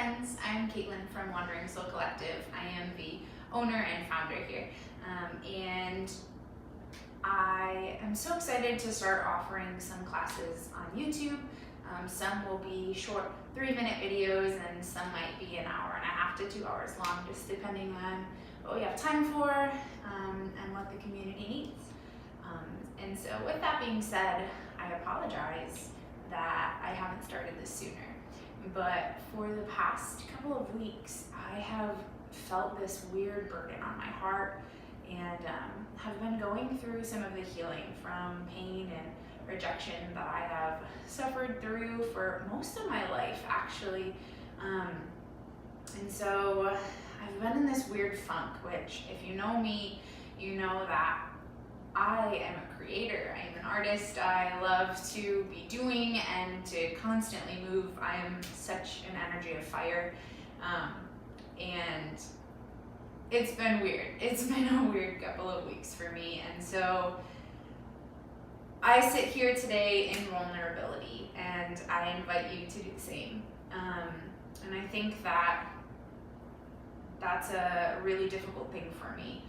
friends, I'm Caitlin from Wandering Soul Collective. I am the owner and founder here, and I am so excited to start offering some classes on YouTube. Some will be short 3-minute videos, and some might be an hour and a half to 2 hours long, just depending on what we have time for and what the community needs. And so with that being said, I apologize that I haven't started this sooner. But for the past couple of weeks, I have felt this weird burden on my heart and have been going through some of the healing from pain and rejection that I have suffered through for most of my life, actually. And so I've been in this weird funk, which if you know me, you know that I am a creator. I am an artist. I love to be doing and to constantly move. I am such an energy of fire. And it's been weird. It's been a weird couple of weeks for me. And so I sit here today in vulnerability, and I invite you to do the same. And I think that that's a really difficult thing for me.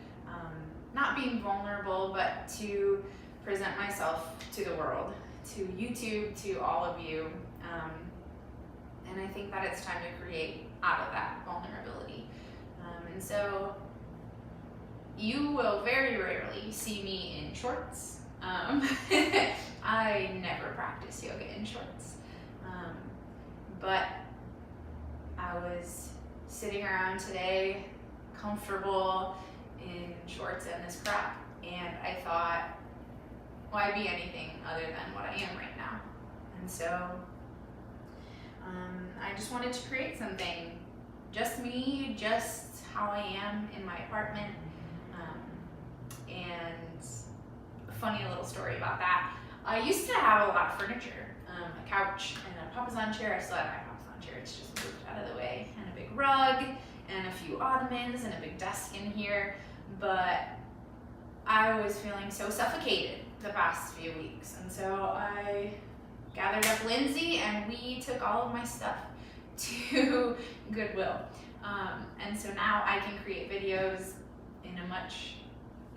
Not being vulnerable, but to present myself to the world, to YouTube, to all of you. And I think that it's time to create out of that vulnerability. And so you will very rarely see me in shorts. I never practice yoga in shorts. But I was sitting around today, comfortable in shorts and this crap, and I thought, why be anything other than what I am right now? And so I just wanted to create something, just me, just how I am in my apartment. And a funny little story about that, I used to have a lot of furniture, a couch and a papasan chair. I still have my papasan chair, it's just moved out of the way, and a big rug and a few ottomans and a big desk in here. But I was feeling so suffocated the past few weeks, and so I gathered up Lindsay and we took all of my stuff to Goodwill. And so now I can create videos in a much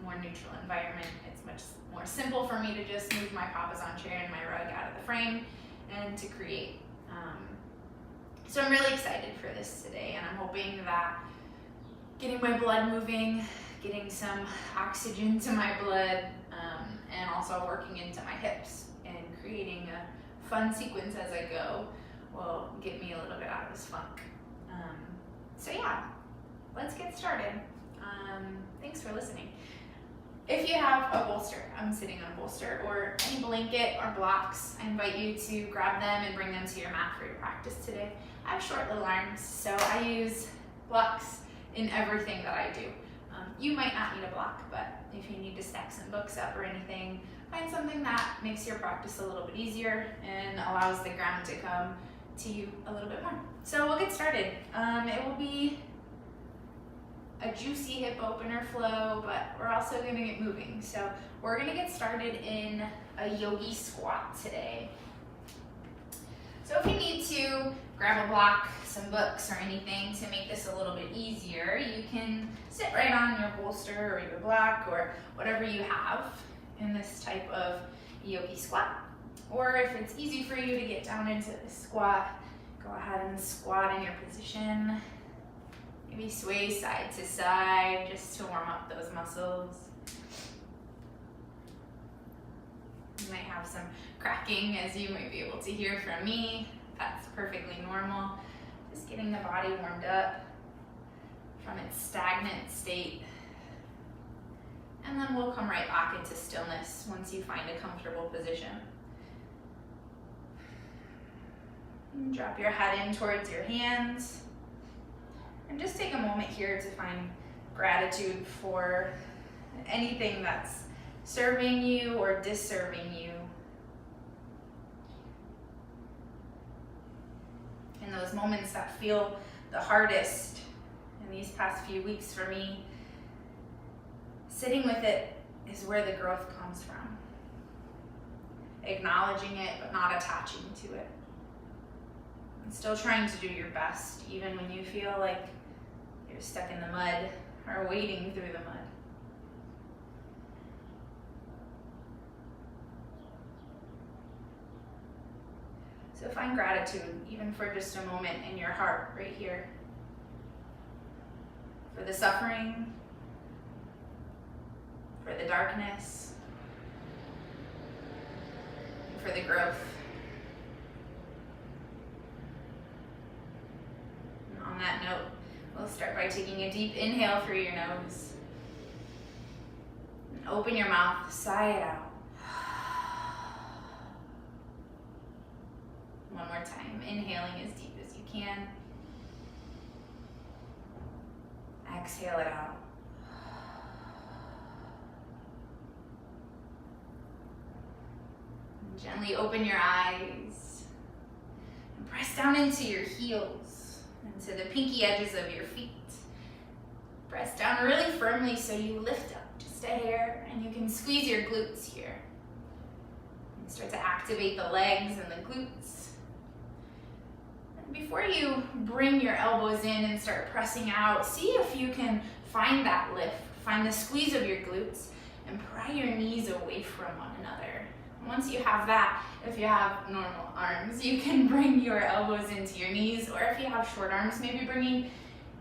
more neutral environment. It's much more simple for me to just move my papasan chair and my rug out of the frame and to create. So I'm really excited for this today, and I'm hoping that getting my blood moving, getting some oxygen to my blood, and also working into my hips and creating a fun sequence as I go will get me a little bit out of this funk. So yeah, let's get started. Thanks for listening. If you have a bolster, I'm sitting on a bolster, or any blanket or blocks, I invite you to grab them and bring them to your mat for your practice today. I have short little arms, so I use blocks in everything that I do. You might not need a block, but if you need to stack some books up or anything, find something that makes your practice a little bit easier and allows the ground to come to you a little bit more. So we'll get started. It will be a juicy hip opener flow, but we're also going to get moving. So we're going to get started in a yogi squat today. So if you need to grab a block, some books, or anything to make this a little bit easier, you can sit right on your bolster or your block or whatever you have in this type of yogi squat. Or if it's easy for you to get down into the squat, go ahead and squat in your position. Maybe sway side to side just to warm up those muscles. You might have some cracking, as you might be able to hear from me. That's perfectly normal. Just getting the body warmed up from its stagnant state. And then we'll come right back into stillness once you find a comfortable position. And drop your head in towards your hands. And just take a moment here to find gratitude for anything that's serving you or disserving you. In those moments that feel the hardest in these past few weeks for me, sitting with it is where the growth comes from. Acknowledging it, but not attaching to it. And still trying to do your best, even when you feel like you're stuck in the mud or wading through the mud. So find gratitude, even for just a moment in your heart right here, for the suffering, for the darkness, and for the growth. And on that note, we'll start by taking a deep inhale through your nose. And open your mouth, sigh it out. One more time, inhaling as deep as you can. Exhale it out. And gently open your eyes and press down into your heels, into the pinky edges of your feet. Press down really firmly so you lift up just a hair, and you can squeeze your glutes here. And start to activate the legs and the glutes. Before you bring your elbows in and start pressing out, see if you can find that lift, find the squeeze of your glutes, and pry your knees away from one another. Once you have that, if you have normal arms, you can bring your elbows into your knees, or if you have short arms, maybe bringing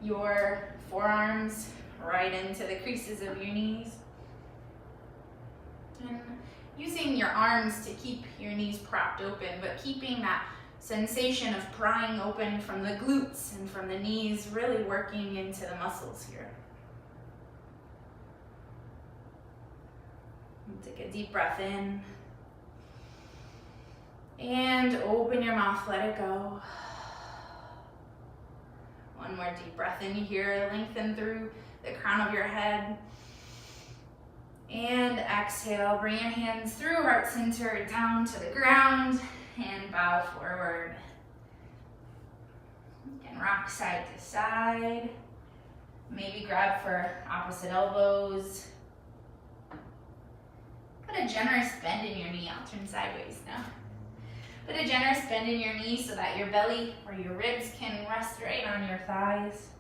your forearms right into the creases of your knees. And using your arms to keep your knees propped open, but keeping that sensation of prying open from the glutes and from the knees, really working into the muscles here. And take a deep breath in. And open your mouth, let it go. One more deep breath in here, lengthen through the crown of your head. And exhale, bring your hands through heart center down to the ground. And bow forward. You can rock side to side. Maybe grab for opposite elbows. Put a generous bend in your knee. I'll turn sideways now. Put a generous bend in your knee so that your belly or your ribs can rest right on your thighs.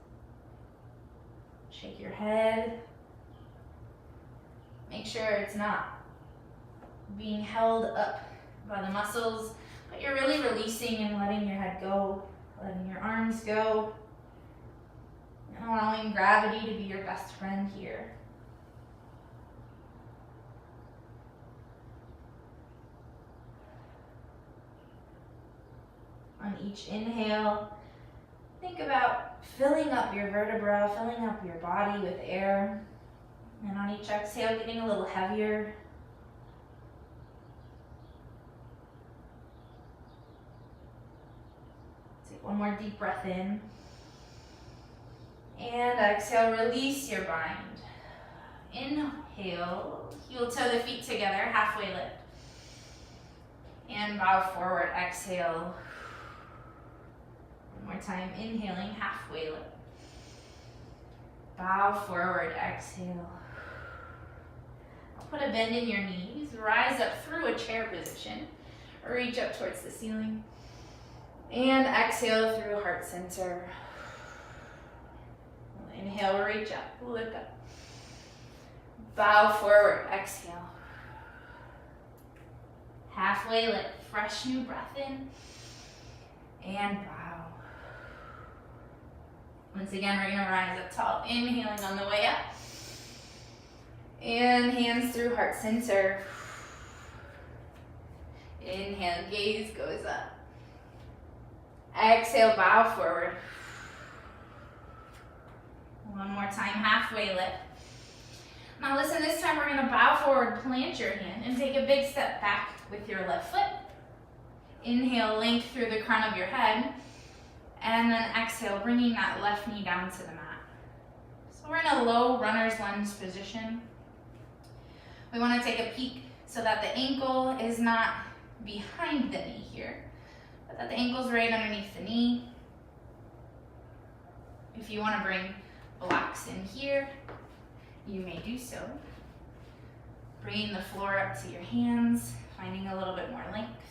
Shake your head. Make sure it's not being held up by the muscles, but you're really releasing and letting your head go, letting your arms go, and allowing gravity to be your best friend here. On each inhale, think about filling up your vertebra, filling up your body with air, and on each exhale, getting a little heavier. One more deep breath in. And exhale, release your bind. Inhale, heel toe the feet together, halfway lift. And bow forward, exhale. One more time, inhaling, halfway lift. Bow forward, exhale. I'll put a bend in your knees, rise up through a chair position, or reach up towards the ceiling. And exhale through heart center. Inhale, reach up, lift up. Bow forward, exhale. Halfway lift, fresh new breath in. And bow. Once again, we're gonna rise up tall, inhaling on the way up. And hands through heart center. Inhale, gaze goes up. Exhale, bow forward. One more time, halfway lift. Now listen, this time we're gonna bow forward, plant your hand, and take a big step back with your left foot. Inhale, length through the crown of your head. And then exhale, bringing that left knee down to the mat. So we're in a low runner's lunge position. We wanna take a peek so that the ankle is not behind the knee here, but that the ankle's right underneath the knee. If you wanna bring blocks in here, you may do so. Bringing the floor up to your hands, finding a little bit more length.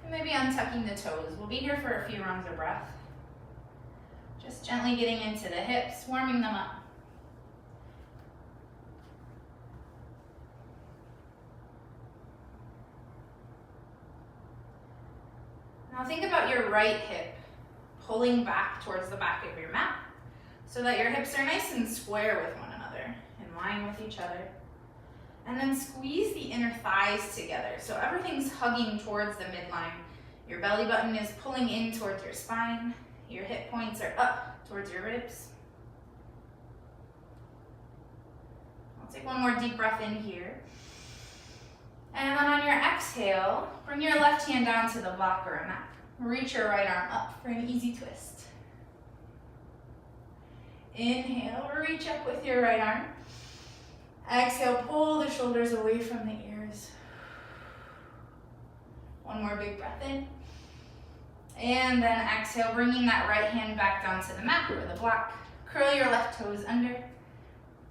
And maybe untucking the toes. We'll be here for a few rounds of breath. Just gently getting into the hips, warming them up. Now think about your right hip pulling back towards the back of your mat so that your hips are nice and square with one another, in line with each other. And then squeeze the inner thighs together so everything's hugging towards the midline. Your belly button is pulling in towards your spine. Your hip points are up towards your ribs. I'll take one more deep breath in here. And then on your exhale, bring your left hand down to the block or a mat. Reach your right arm up for an easy twist. Inhale, reach up with your right arm. Exhale, pull the shoulders away from the ears. One more big breath in. And then exhale, bringing that right hand back down to the mat or the block. Curl your left toes under.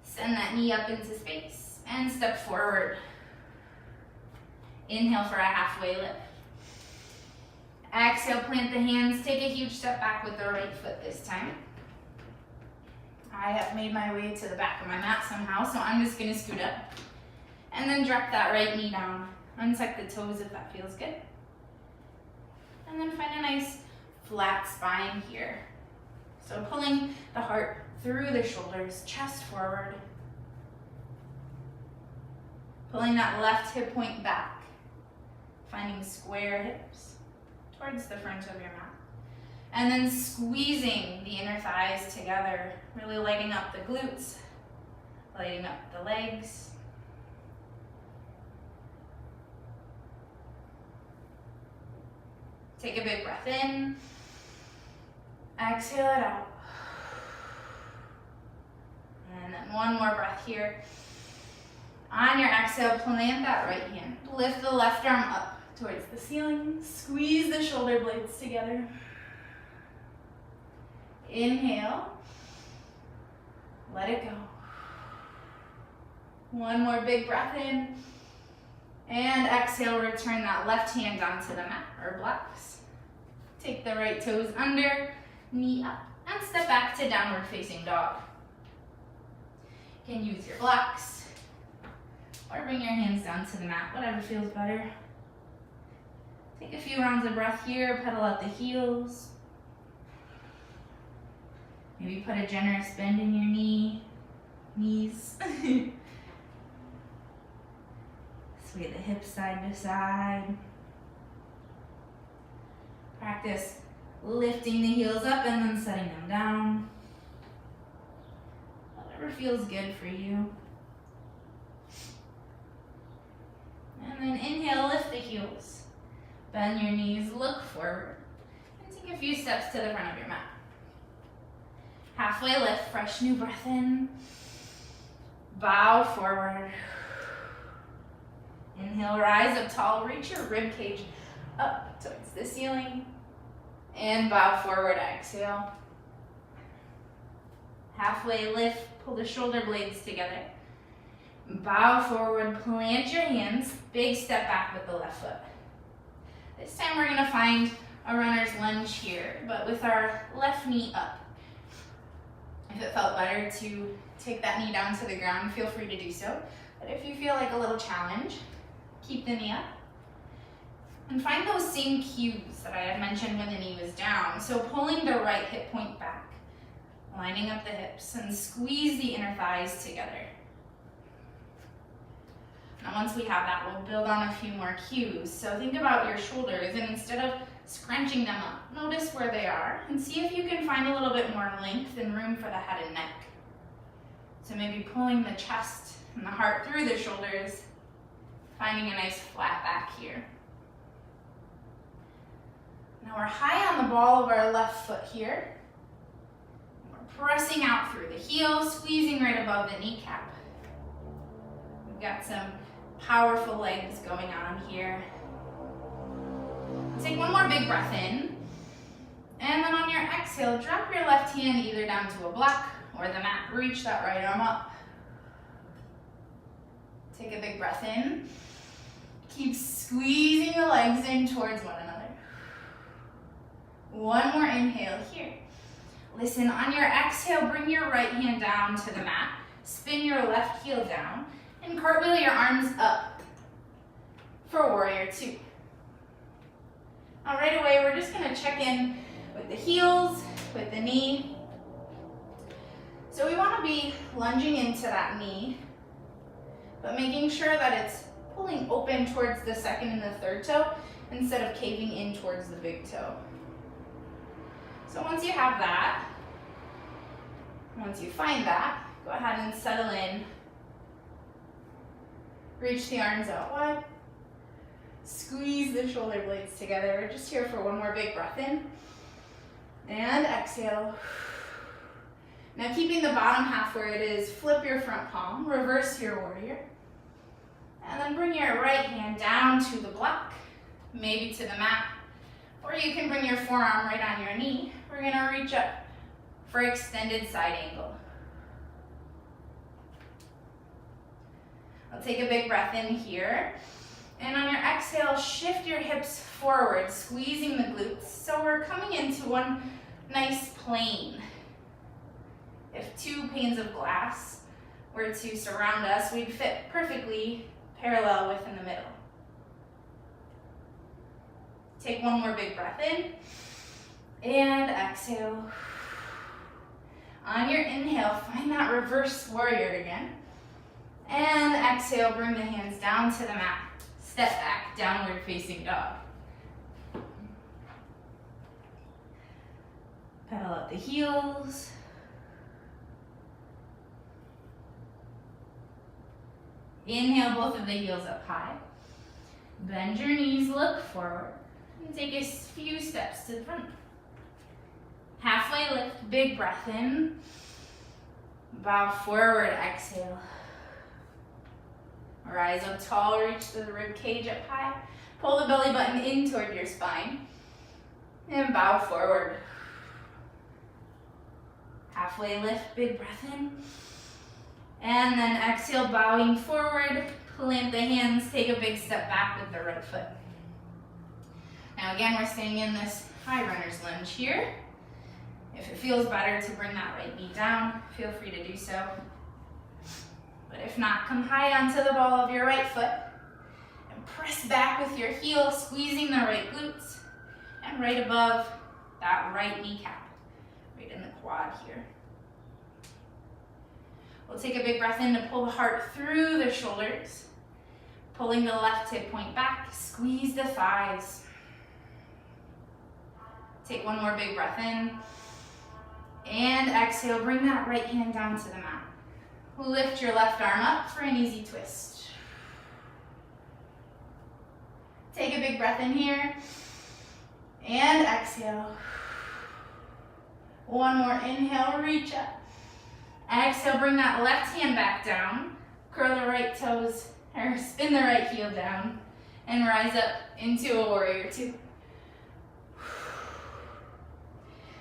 Send that knee up into space and step forward. Inhale for a halfway lift. Exhale, plant the hands. Take a huge step back with the right foot this time. I have made my way to the back of my mat somehow, so I'm just gonna scoot up. And then drop that right knee down. Untuck the toes if that feels good. And then find a nice flat spine here. So pulling the heart through the shoulders, chest forward. Pulling that left hip point back. Finding square hips towards the front of your mat. And then squeezing the inner thighs together, really lighting up the glutes, lighting up the legs. Take a big breath in. Exhale it out. And then one more breath here. On your exhale, plant that right hand. Lift the left arm up towards the ceiling. Squeeze the shoulder blades together. Inhale. Let it go. One more big breath in. And exhale, return that left hand onto the mat or blocks. Take the right toes under, knee up, and step back to downward facing dog. You can use your blocks or bring your hands down to the mat, whatever feels better. Take a few rounds of breath here, pedal out the heels. Maybe put a generous bend in your knees. Sway the hips side to side. Practice lifting the heels up and then setting them down. Whatever feels good for you. And then inhale, lift the heels. Bend your knees, look forward. And take a few steps to the front of your mat. Halfway lift, fresh new breath in. Bow forward. Inhale, rise up tall, reach your rib cage up towards the ceiling. And bow forward, exhale. Halfway lift, pull the shoulder blades together. Bow forward, plant your hands, big step back with the left foot. This time we're gonna find a runner's lunge here, but with our left knee up. If it felt better to take that knee down to the ground, feel free to do so. But if you feel like a little challenge, keep the knee up. And find those same cues that I had mentioned when the knee was down. So pulling the right hip point back, lining up the hips, and squeeze the inner thighs together. Now once we have that, we'll build on a few more cues. So think about your shoulders, and instead of scrunching them up, notice where they are, and see if you can find a little bit more length and room for the head and neck. So maybe pulling the chest and the heart through the shoulders, finding a nice flat back here. Now we're high on the ball of our left foot here. We're pressing out through the heel, squeezing right above the kneecap. We've got some powerful legs going on here. Take one more big breath in. And then on your exhale, drop your left hand either down to a block or the mat. Reach that right arm up. Take a big breath in. Keep squeezing the legs in towards one another. One more inhale here. Listen, on your exhale, bring your right hand down to the mat. Spin your left heel down and cartwheel your arms up for warrior two. Now right away, we're just gonna check in with the heels, with the knee. So we wanna be lunging into that knee, but making sure that it's pulling open towards the second and the third toe instead of caving in towards the big toe. So once you have that, once you find that, go ahead and settle in. Reach the arms out wide. Squeeze the shoulder blades together. We're just here for one more big breath in. And exhale. Now keeping the bottom half where it is, flip your front palm, reverse your warrior. And then bring your right hand down to the block, maybe to the mat. Or you can bring your forearm right on your knee. We're gonna reach up for extended side angle. I'll take a big breath in here. And on your exhale, shift your hips forward, squeezing the glutes. So we're coming into one nice plane. If two panes of glass were to surround us, we'd fit perfectly parallel within the middle. Take one more big breath in and exhale. On your inhale, find that reverse warrior again. And exhale, bring the hands down to the mat. Step back, downward facing dog. Pedal up the heels. Inhale both of the heels up high. Bend your knees, look forward, and take a few steps to the front. Halfway lift, big breath in. Bow forward, exhale. Rise up tall, reach the rib cage up high. Pull the belly button in toward your spine. And bow forward. Halfway lift, big breath in. And then exhale, bowing forward. Plant the hands, take a big step back with the right foot. Now again, we're staying in this high runner's lunge here. If it feels better to bring that right knee down, feel free to do so. But if not, come high onto the ball of your right foot and press back with your heel, squeezing the right glutes and right above that right kneecap, right in the quad here. We'll take a big breath in to pull the heart through the shoulders, pulling the left hip point back, squeeze the thighs. Take one more big breath in. And exhale, bring that right hand down to the mat. Lift your left arm up for an easy twist. Take a big breath in here. And exhale. One more inhale, reach up. Exhale, bring that left hand back down. Curl the right toes, or spin the right heel down. And rise up into a warrior two.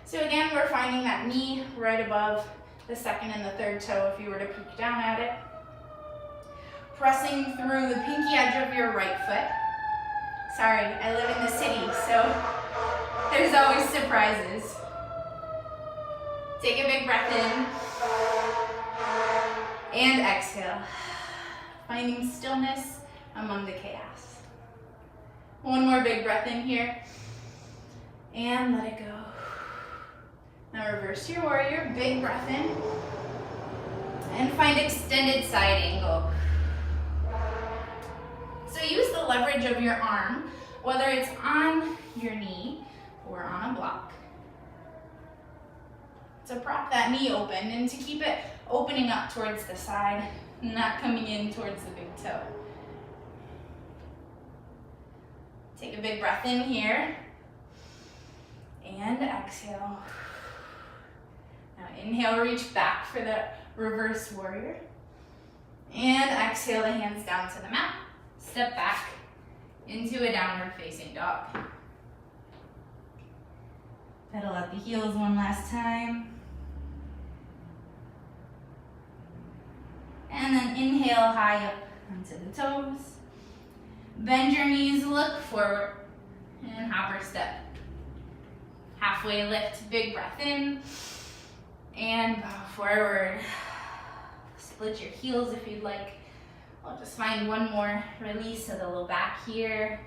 So again, we're finding that knee right above the second and the third toe if you were to peek down at it. Pressing through the pinky edge of your right foot. Sorry, I live in the city, so there's always surprises. Take a big breath in. And exhale. Finding stillness among the chaos. One more big breath in here. And let it go. Now reverse your warrior, big breath in, and find extended side angle. So use the leverage of your arm, whether it's on your knee or on a block, to prop that knee open and to keep it opening up towards the side, not coming in towards the big toe. Take a big breath in here, and exhale. Now inhale, reach back for the reverse warrior. And exhale the hands down to the mat. Step back into a downward facing dog. Pedal out the heels one last time. And then inhale high up onto the toes. Bend your knees, look forward, and hopper step. Half halfway lift, big breath in, and bow forward. Split your heels if you'd like. I'll just find one more release of the low back here.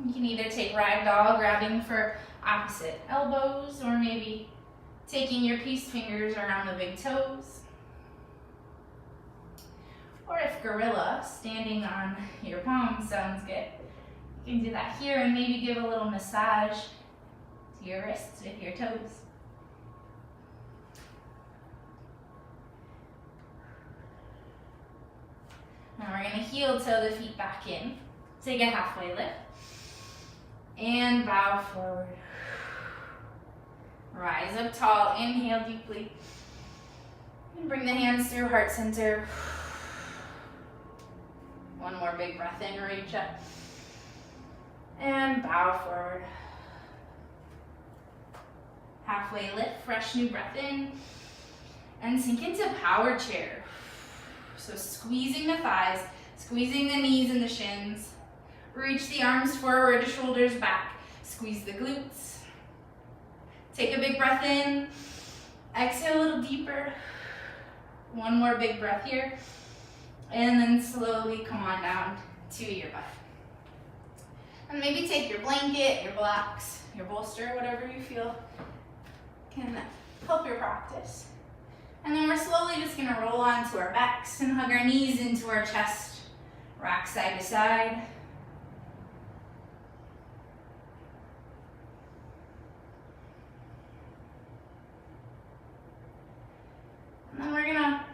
You can either take ragdoll, grabbing for opposite elbows, or maybe taking your peace fingers around the big toes. Or if gorilla, standing on your palms sounds good, you can do that here and maybe give a little massage to your wrists with your toes. Now we're gonna heel toe the feet back in. Take a halfway lift. And bow forward. Rise up tall, inhale deeply. And bring the hands through heart center. One more big breath in, reach up. And bow forward. Halfway lift, fresh new breath in. And sink into power chair. So squeezing the thighs, squeezing the knees and the shins. Reach the arms forward, shoulders back. Squeeze the glutes. Take a big breath in. Exhale a little deeper. One more big breath here. And then slowly come on down to your butt. And maybe take your blanket, your blocks, your bolster, whatever you feel can help your practice. And then we're slowly just gonna roll onto our backs and hug our knees into our chest. Rock side to side. And then we're gonna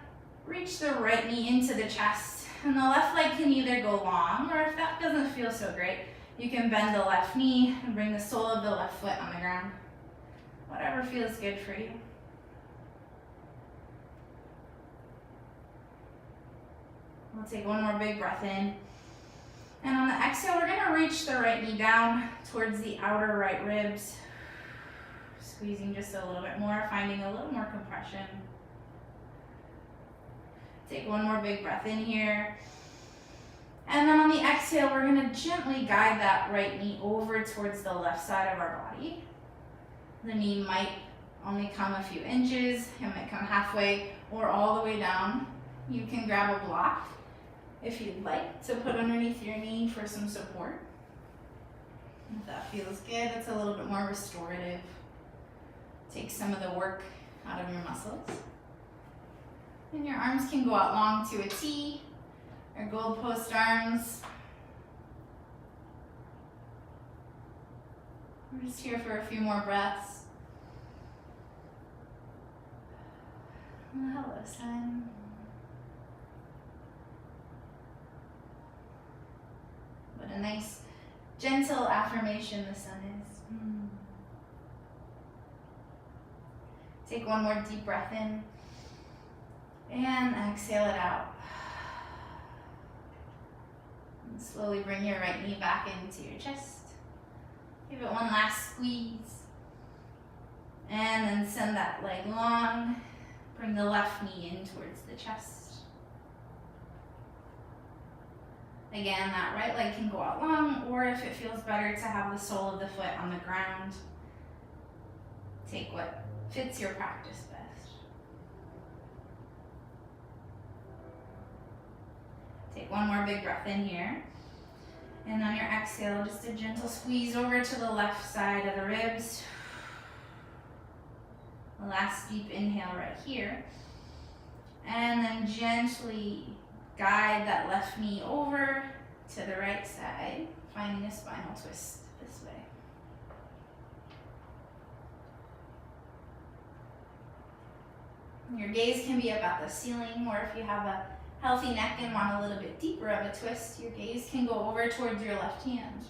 reach the right knee into the chest. And the left leg can either go long, or if that doesn't feel so great, you can bend the left knee and bring the sole of the left foot on the ground. Whatever feels good for you. We'll take one more big breath in. And on the exhale, we're gonna reach the right knee down towards the outer right ribs. Squeezing just a little bit more, finding a little more compression. Take one more big breath in here. And then on the exhale, we're gonna gently guide that right knee over towards the left side of our body. The knee might only come a few inches, it might come halfway or all the way down. You can grab a block if you'd like to put underneath your knee for some support. If that feels good, it's a little bit more restorative. Take some of the work out of your muscles. And your arms can go out long to a T, or goalpost arms. We're just here for a few more breaths. Hello, sun. What a nice, gentle affirmation the sun is. Take one more deep breath in. And exhale it out. And slowly bring your right knee back into your chest. Give it one last squeeze. And then send that leg long. Bring the left knee in towards the chest. Again, that right leg can go out long, or if it feels better to have the sole of the foot on the ground, take what fits your practice best. Take one more big breath in here. And on your exhale, just a gentle squeeze over to the left side of the ribs. The last deep inhale right here. And then gently guide that left knee over to the right side, finding a spinal twist this way. Your gaze can be up at the ceiling, or if you have a healthy neck and want a little bit deeper of a twist, your gaze can go over towards your left hand.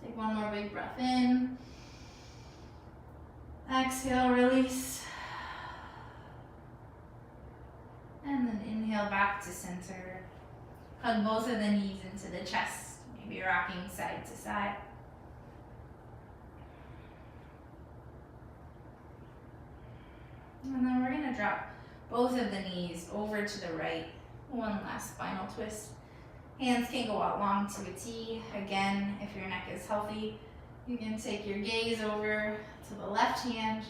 Take one more big breath in. Exhale, release. And then inhale back to center. Hug both of the knees into the chest, maybe rocking side to side. And then we're gonna drop both of the knees over to the right. One last spinal twist. Hands can go out long to a T. Again, if your neck is healthy, you can take your gaze over to the left hand.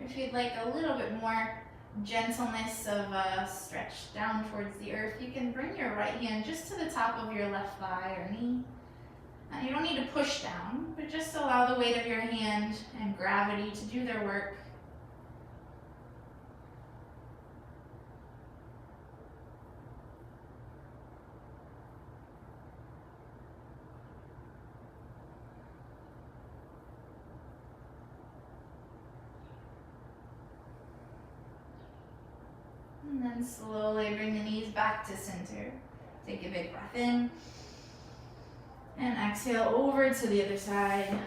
If you'd like a little bit more gentleness of a stretch down towards the earth, you can bring your right hand just to the top of your left thigh or knee. Now, you don't need to push down, but just allow the weight of your hand and gravity to do their work. And then slowly bring the knees back to center. Take a big breath in. And exhale over to the other side.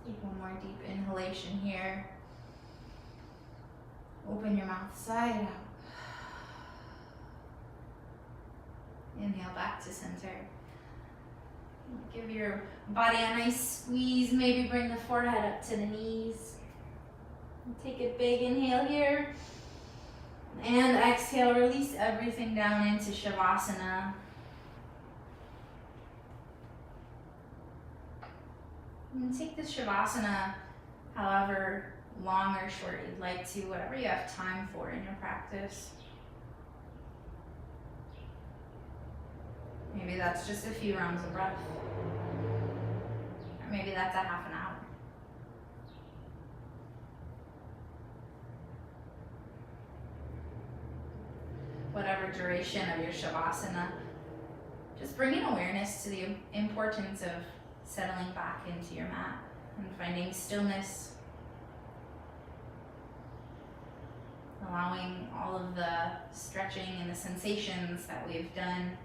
Take one more deep inhalation here. Open your mouth side out. Inhale back to center. Give your body a nice squeeze. Maybe bring the forehead up to the knees. Take a big inhale here. And exhale, release everything down into Shavasana. And take this Shavasana however long or short you'd like to, whatever you have time for in your practice. Maybe that's just a few rounds of breath. Or maybe that's a half an hour. Whatever duration of your Shavasana, just bringing awareness to the importance of settling back into your mat and finding stillness. Allowing all of the stretching and the sensations that we've done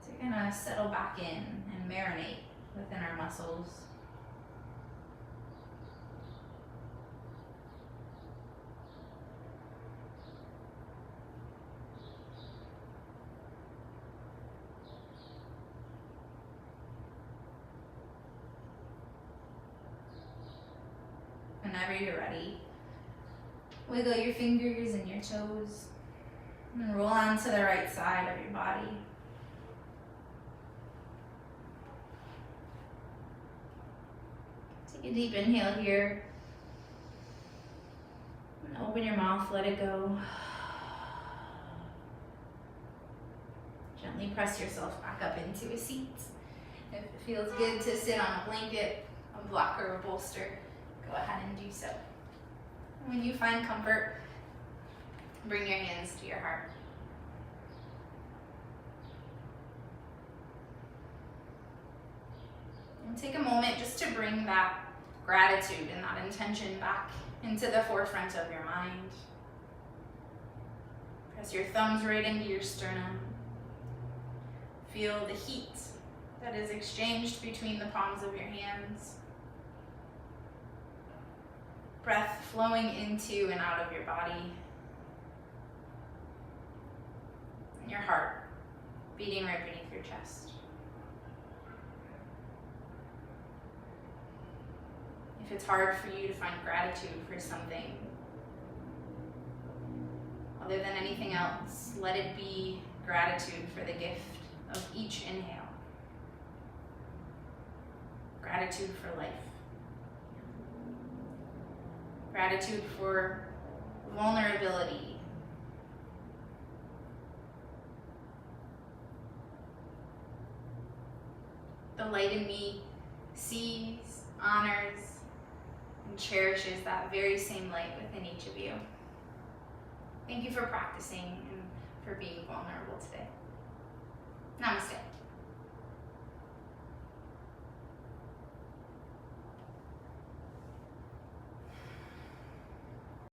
to kind of settle back in and marinate within our muscles. Whenever you're ready, wiggle your fingers and your toes and roll onto the right side of your body. Take a deep inhale here and open your mouth, let it go. Gently press yourself back up into a seat. If it feels good to sit on a blanket, a block, or a bolster, go ahead and do so. When you find comfort, bring your hands to your heart. And take a moment just to bring that gratitude and that intention back into the forefront of your mind. Press your thumbs right into your sternum. Feel the heat that is exchanged between the palms of your hands. Breath flowing into and out of your body. And your heart beating right beneath your chest. If it's hard for you to find gratitude for something, other than anything else, let it be gratitude for the gift of each inhale. Gratitude for life. Gratitude for vulnerability. The light in me sees, honors, and cherishes that very same light within each of you. Thank you for practicing and for being vulnerable today. Namaste.